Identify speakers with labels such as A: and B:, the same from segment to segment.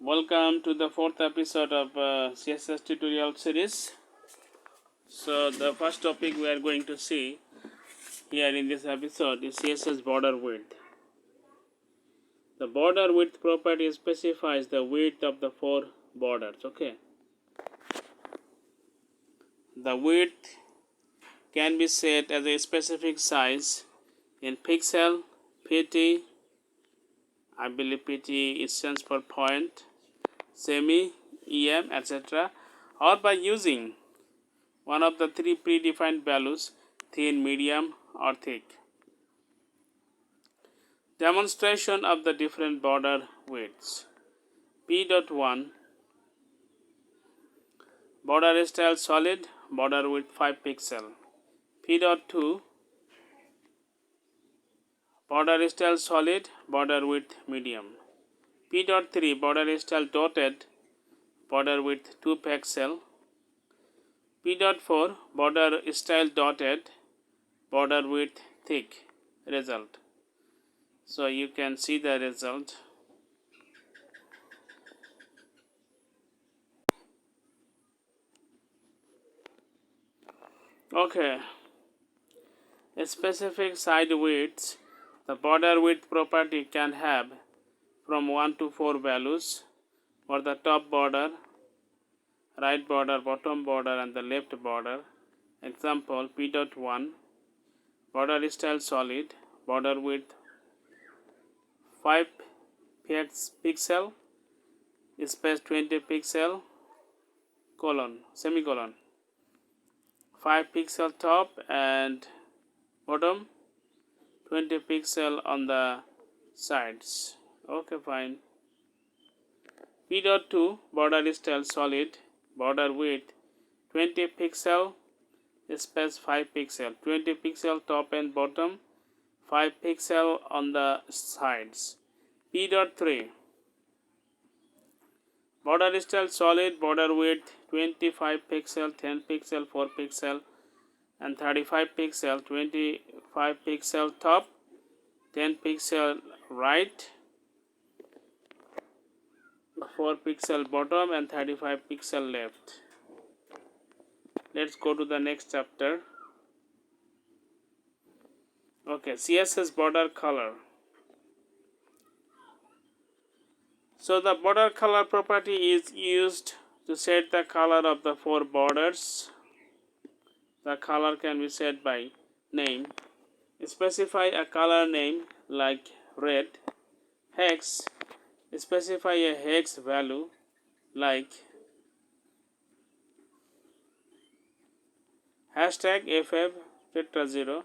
A: Welcome to the fourth episode of CSS tutorial series. So the first topic we are going to see here in this episode is CSS border width. The border width property specifies the width of the four borders. Okay. The width can be set as a specific size in pixel, pt, I believe pt stands for point, semi, em, etc., or by using one of the three predefined values, thin, medium, or thick. Demonstration of the different border widths. P.1 border style solid, border width 5 pixel. P.2 border style solid, border width medium. P.3 border style dotted, border width 2 pixel. P.4 border style dotted, border width thick. Result. So you can see the result. Okay. A specific side widths. The border width property can have from 1 to 4 values for the top border, right border, bottom border, and the left border. Example P.1 border style solid, border width 5 pixel, space 20 pixel, colon, semicolon, 5 pixel top and bottom, 20 pixel on the sides. Okay, fine. P.2 border style solid, border width 20 pixel, space 5 pixel, 20 pixel top and bottom, 5 pixel on the sides. P.3 border style solid, border width 25 pixel, 10 pixel, 4 pixel, and 35 pixel, 25 pixel top, 10 pixel right, 4 pixel bottom, and 35 pixel left. Let's go to the next chapter. Okay, CSS border color. So the border color property is used to set the color of the four borders. The color can be set by name. Specify a color name like red. Hex. Specify a hex value like hashtag #ff tetra0.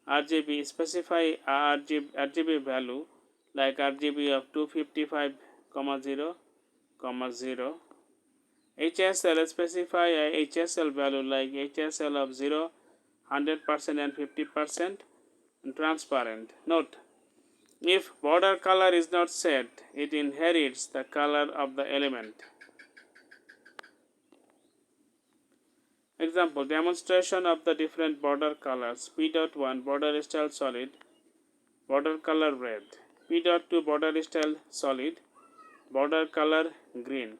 A: RGB. Specify a RGB value like RGB of 255,0,0. HSL. Specify a HSL value like HSL of 0, 100% and 50%, and transparent. Note: if border color is not set, it inherits the color of the element. Example demonstration of the different border colors. P.1 border style solid, border color red. P.2 border style solid, border color green.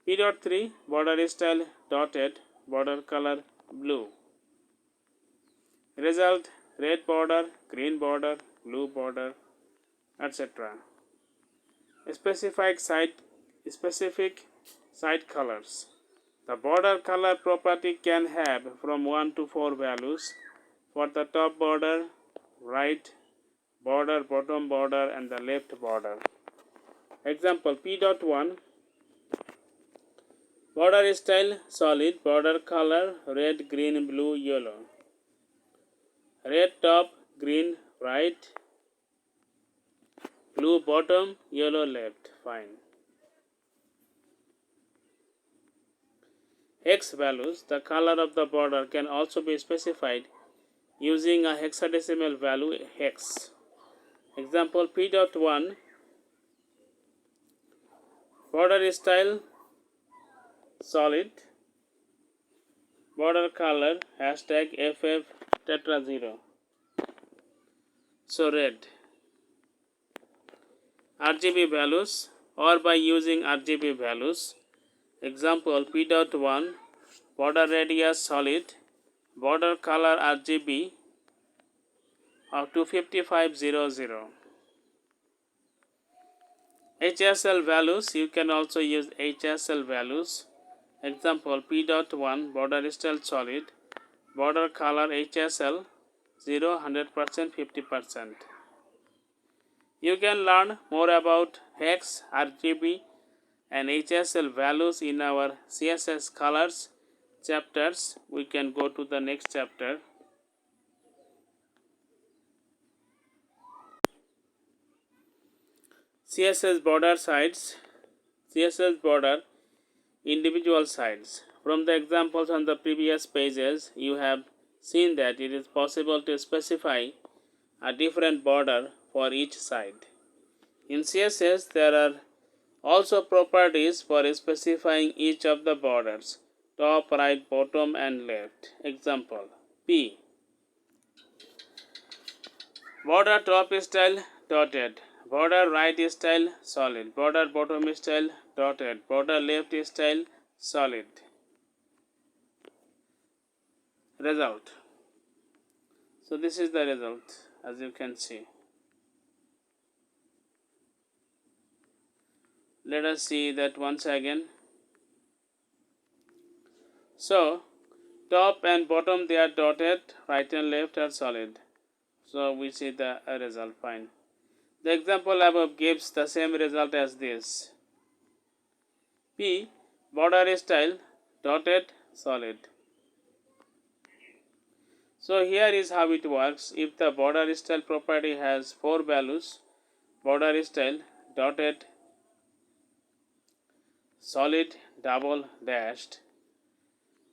A: P.3 border style dotted, border color blue. Result: red border, green border, blue border, etc. Specific side colors. The border color property can have from 1 to 4 values for the top border, right border, bottom border, and the left border. Example P.1 border style solid, border color red, green, blue, yellow. Red top, green right, blue bottom, yellow left. Fine. Hex values. The color of the border can also be specified using a hexadecimal value hex. Example P.1 border style solid, border color hashtag #ff tetra0. So red. RGB values or by using RGB values. Example P.1 border radius solid, border color RGB of 25500. HSL values, you can also use HSL values. Example P.1 border style solid, border color HSL 0, 100%, 50%. You can learn more about hex, RGB and HSL values in our CSS colors chapters. We can go to the next chapter. CSS border sides, CSS border individual sides. From the examples on the previous pages, you have seen that it is possible to specify a different border for each side. In CSS, there are also properties for specifying each of the borders: top, right, bottom and left. Example P. Border top style dotted, border right style solid, border bottom style dotted, border left style solid. Result. So this is the result, as you can see. Let us see that once again. So top and bottom, they are dotted, right and left are solid. So we see the result. Fine. The example above gives the same result as this. P. Border style dotted solid. So here is how it works. If the border style property has 4 values: border style dotted, solid, double, dashed.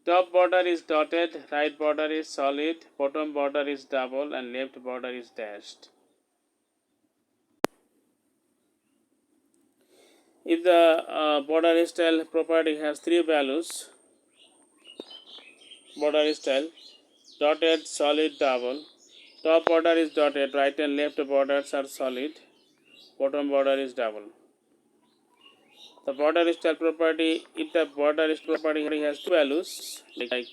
A: Top border is dotted, right border is solid, bottom border is double and left border is dashed. If the border style property has 3 values: border style dotted, solid, double, top border is dotted, right and left borders are solid, bottom border is double. The border style property, if the border style property has 2 values, like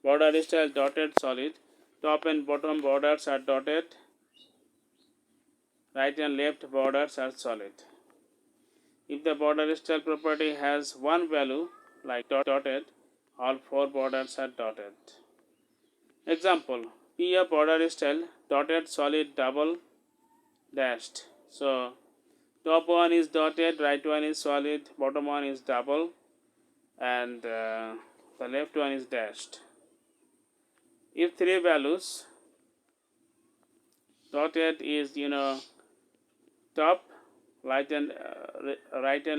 A: border style dotted solid, top and bottom borders are dotted, right and left borders are solid. If the border style property has 1 value, like dotted, all 4 borders are dotted. Example P of border style dotted, solid, double, dashed. So top one is dotted, right one is solid, bottom one is double and the left one is dashed. If 3 values, dotted is top, right and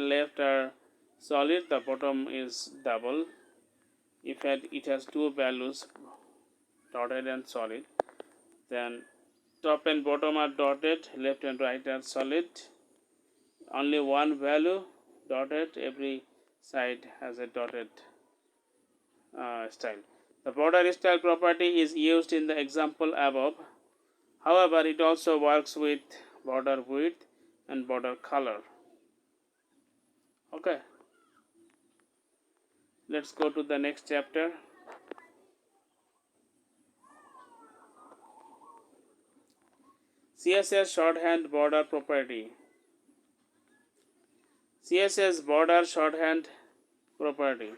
A: left are solid, the bottom is double. If it has 2 values, dotted and solid, then top and bottom are dotted, left and right are solid. Only 1 value dotted, every side has a dotted style. The border style property is used in the example above. However, it also works with border width and border color. Okay, let's go to the next chapter. CSS shorthand border property. CSS border shorthand property.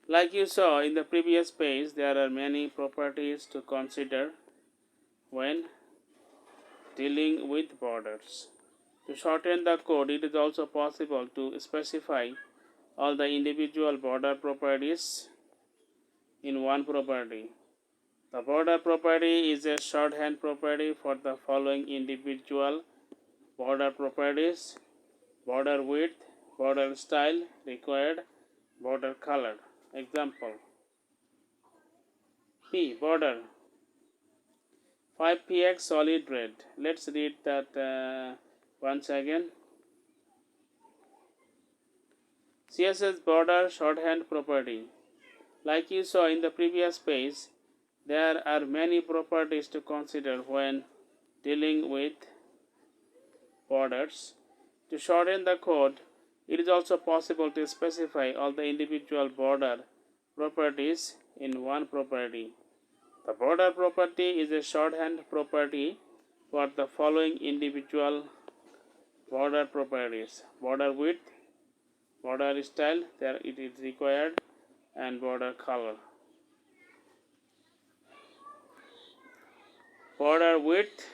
A: Like you saw in the previous page, there are many properties to consider when dealing with borders. To shorten the code, it is also possible to specify all the individual border properties in one property. The border property is a shorthand property for the following individual border properties: border width, border style, required, border color. Example P. Border 5px solid red. Let's read that once again. CSS border shorthand property. Like you saw in the previous page, there are many properties to consider when dealing with borders. To shorten the code, it is also possible to specify all the individual border properties in one property. The border property is a shorthand property for the following individual border properties: border width, border style, there it is required, and border color. Border width,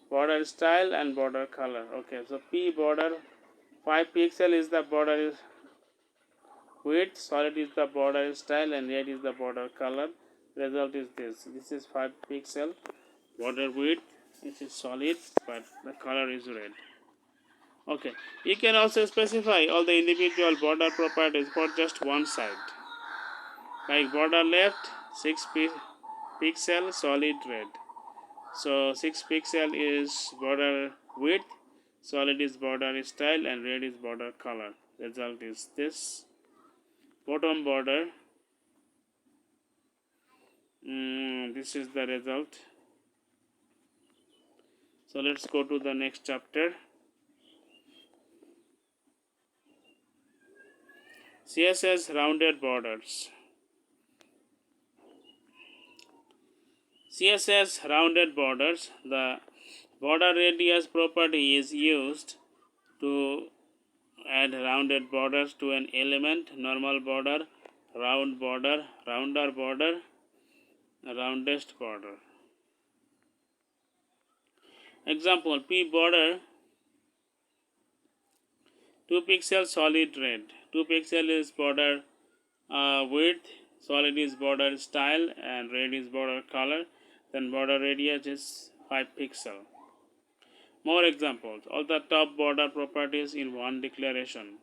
A: border style, and border color. Okay, so P border 5 pixel is the border width, solid is the border style, and red is the border color. Result is this. This is 5 pixel border width. This is solid, but the color is red. Okay, you can also specify all the individual border properties for just one side. Like border left 6 pixel solid red. So 6 pixel is border width, solid is border style, and red is border color. Result is this. Bottom border, this is the result. So let's go to the next chapter. CSS rounded borders. CSS rounded borders. The border radius property is used to add rounded borders to an element: normal border, round border, rounder border, roundest border. Example: P border 2 pixel solid red. 2 pixel is border width, solid is border style, and red is border color. Then border radius is 5 pixel. More examples: all the top border properties in one declaration.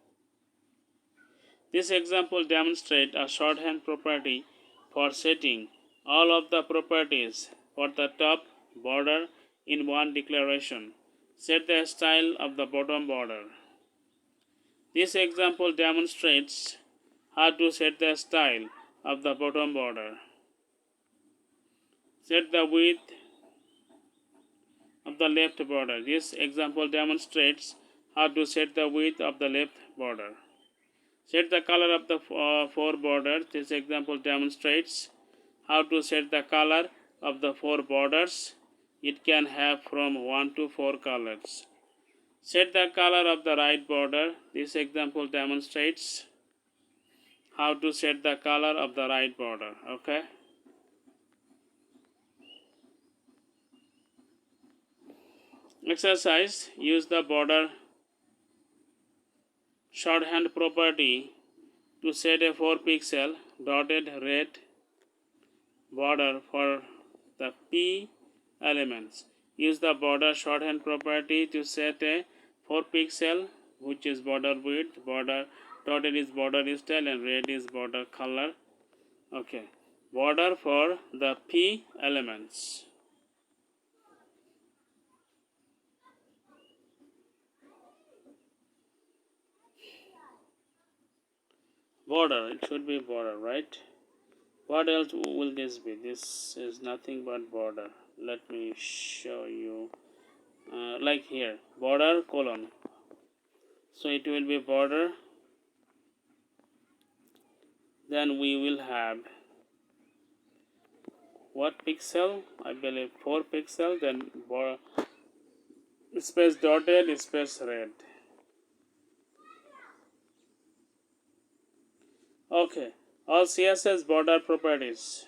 A: This example demonstrates a shorthand property for setting all of the properties for the top border in one declaration. Set the style of the bottom border. This example demonstrates how to set the style of the bottom border. Set the width of the left border. This example demonstrates how to set the width of the left border. Set the color of the four borders. This example demonstrates how to set the color of the four borders. It can have from 1 to 4 colors. Set the color of the right border. This example demonstrates how to set the color of the right border. Okay. Exercise: use the border shorthand property to set a 4 pixel dotted red border for the P elements. Use the border shorthand property to set a 4 pixel, which is border width, border dotted is border style, and red is border color. Okay, border for the P elements. Border, it should be border, right? What else will this be? This is nothing but border. Let me show you. Like here, border colon. So it will be border. Then we will have what pixel? I believe 4 pixel. Then border space dotted space red. Okay, all CSS border properties.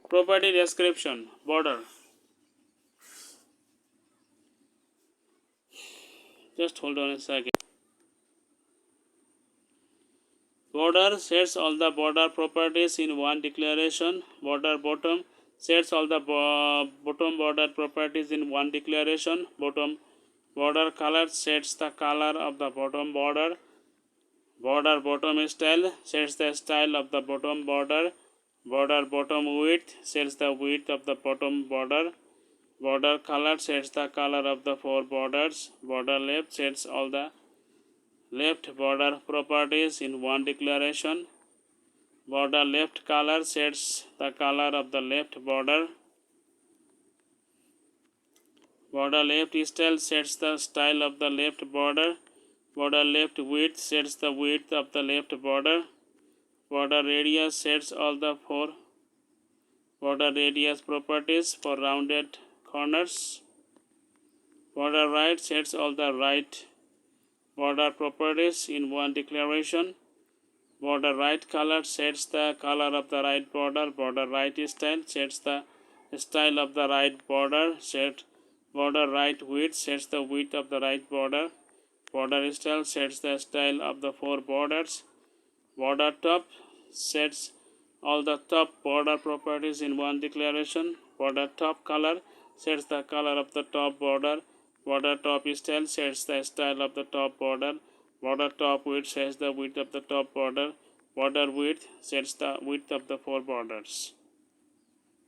A: Property description: border. Just hold on a second. Border sets all the border properties in one declaration. Border bottom sets all the bottom border properties in one declaration. Bottom border color sets the color of the bottom border. Border bottom style sets the style of the bottom border. Border bottom width sets the width of the bottom border. Border color sets the color of the four borders. Border left sets all the left border properties in one declaration. Border left color sets the color of the left border. Border left style sets the style of the left border. Border left width sets the width of the left border. Border radius sets all the four border radius properties for rounded corners. Border right sets all the right border properties in one declaration. Border right color sets the color of the right border. Border right style sets the style of the right border. Border right width sets the width of the right border. Border style sets the style of the four borders. Border top sets all the top border properties in one declaration. Border top color sets the color of the top border. Border top style sets the style of the top border. Border top width sets the width of the top border. Border width sets the width of the four borders.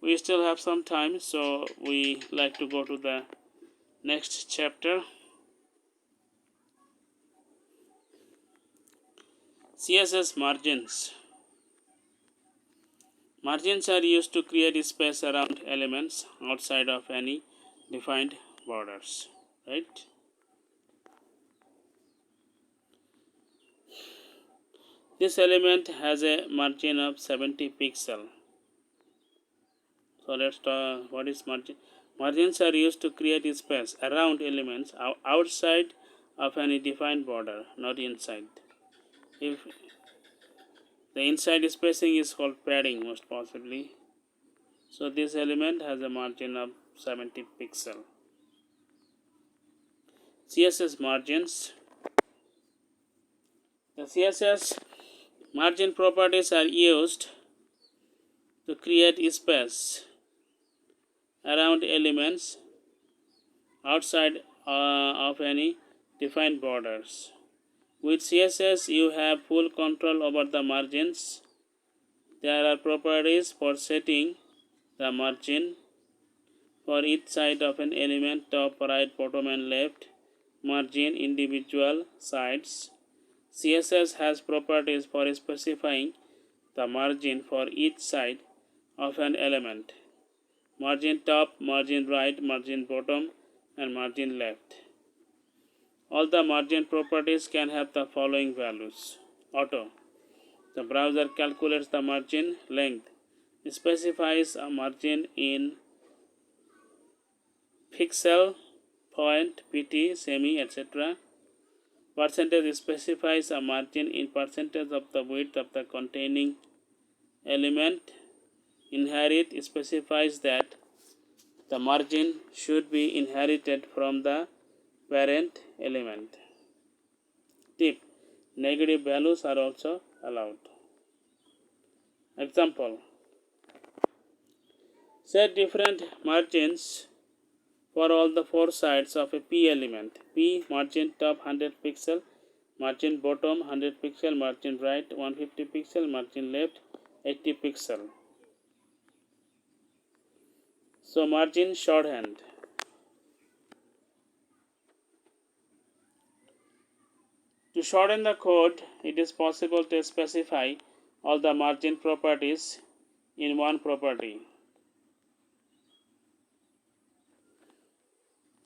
A: We still have some time, so we like to go to the next chapter. CSS margins. Margins are used to create space around elements outside of any defined borders, right? This element has a margin of 70 pixels. So let's talk what is margin. Margins are used to create space around elements outside of any defined border, not inside. If the inside spacing is called padding, most possibly. So this element has a margin of 70 pixels. CSS margins. The CSS margin properties are used to create space around elements outside of any defined borders. With CSS, you have full control over the margins. There are properties for setting the margin for each side of an element: top, right, bottom, and left. Margin individual sides. CSS has properties for specifying the margin for each side of an element: margin top, margin right, margin bottom, and margin left. All the margin properties can have the following values. Auto. The browser calculates the margin length, specifies a margin in pixel, point, pt, semi, etc. Percentage specifies a margin in percentage of the width of the containing element. Inherit specifies that the margin should be inherited from the parent element. Tip: negative values are also allowed. Example: set different margins for all the four sides of a P element. P margin top 100 pixel, margin bottom 100 pixel, margin right 150 pixel, margin left 80 pixel. So margin shorthand. To shorten the code, it is possible to specify all the margin properties in one property.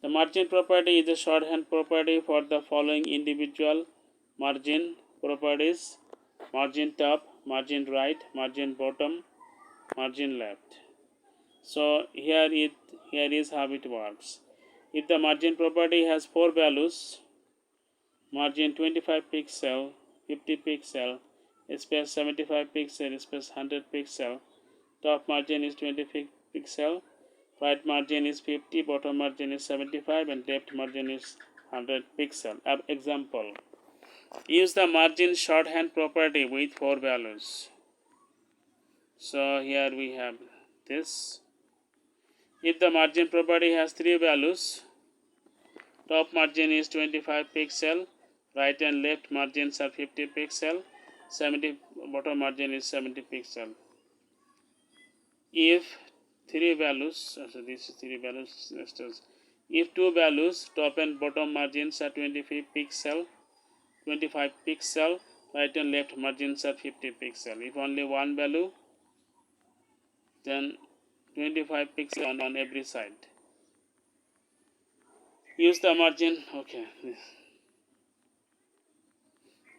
A: The margin property is a shorthand property for the following individual margin properties: margin top, margin right, margin bottom, margin left. So here is how it works. If the margin property has four values: margin 25 pixel, 50 pixel, space 75 pixel, space 100 pixel, top margin is 25 pixel, right margin is 50, bottom margin is 75, and left margin is 100 pixel. Example: use the margin shorthand property with four values. So here we have this. If the margin property has three values: top margin is 25 pixel, right and left margins are 50 pixel, 70 bottom margin is 70 pixel. If three values, so this is three values. If two values, top and bottom margins are 25 pixel, right and left margins are 50 pixel. If only one value, then 25 pixel on every side. Use the margin. Okay,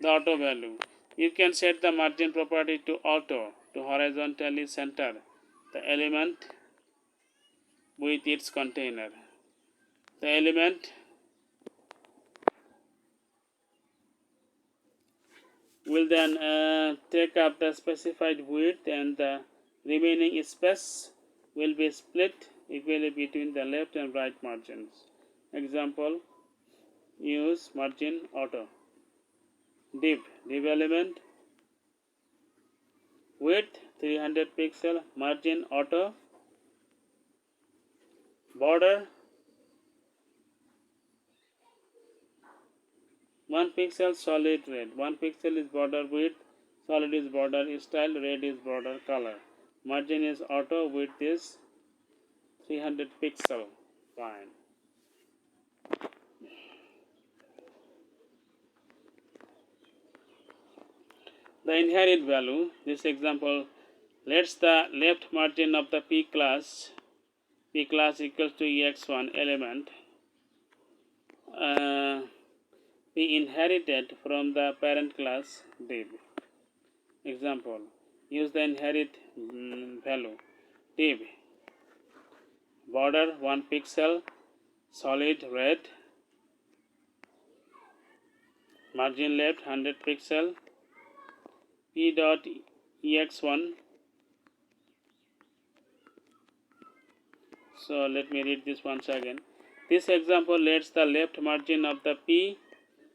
A: the auto value. You can set the margin property to auto to horizontally center the element with its container. The element will then take up the specified width, and the remaining space will be split equally between the left and right margins. Example, use margin auto. Div element width 300 pixel, margin auto, border 1 pixel, solid red. 1 pixel is border width, solid is border style, red is border color. Margin is auto, width is 300 pixel. Fine. The inherit value, this example lets the left margin of the P class equals to ex1 element be inherited from the parent class div. Example, use the inherit value. Div border 1 pixel, solid red, margin left 100 pixel, p dot ex1. So let me read this once again. This example lets the left margin of the P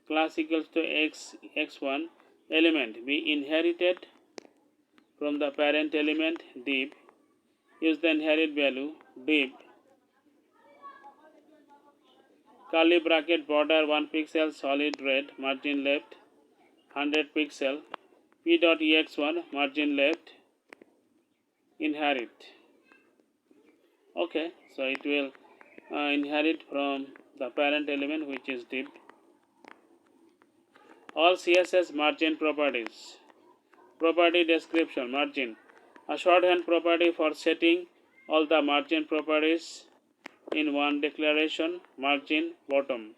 A: class equals to x1 element be inherited from the parent element div. Use the inherit value div curly bracket border 1 pixel, solid red, margin left 100 pixel, p dot ex1 margin left, inherit. Okay, so it will inherit from the parent element, which is div. All CSS margin properties. Property description, margin, a shorthand property for setting all the margin properties in one declaration. Margin bottom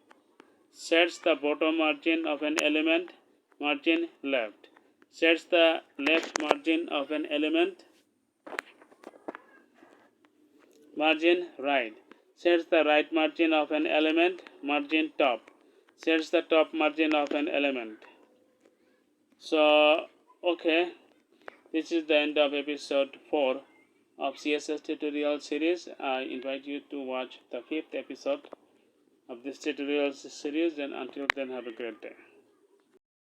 A: sets the bottom margin of an element, margin left sets the left margin of an element, margin right sets the right margin of an element, margin top sets the top margin of an element. So okay, this is the end of episode 4 of CSS tutorial series. I invite you to watch the 5th episode of this tutorial series, and until then, have a great day.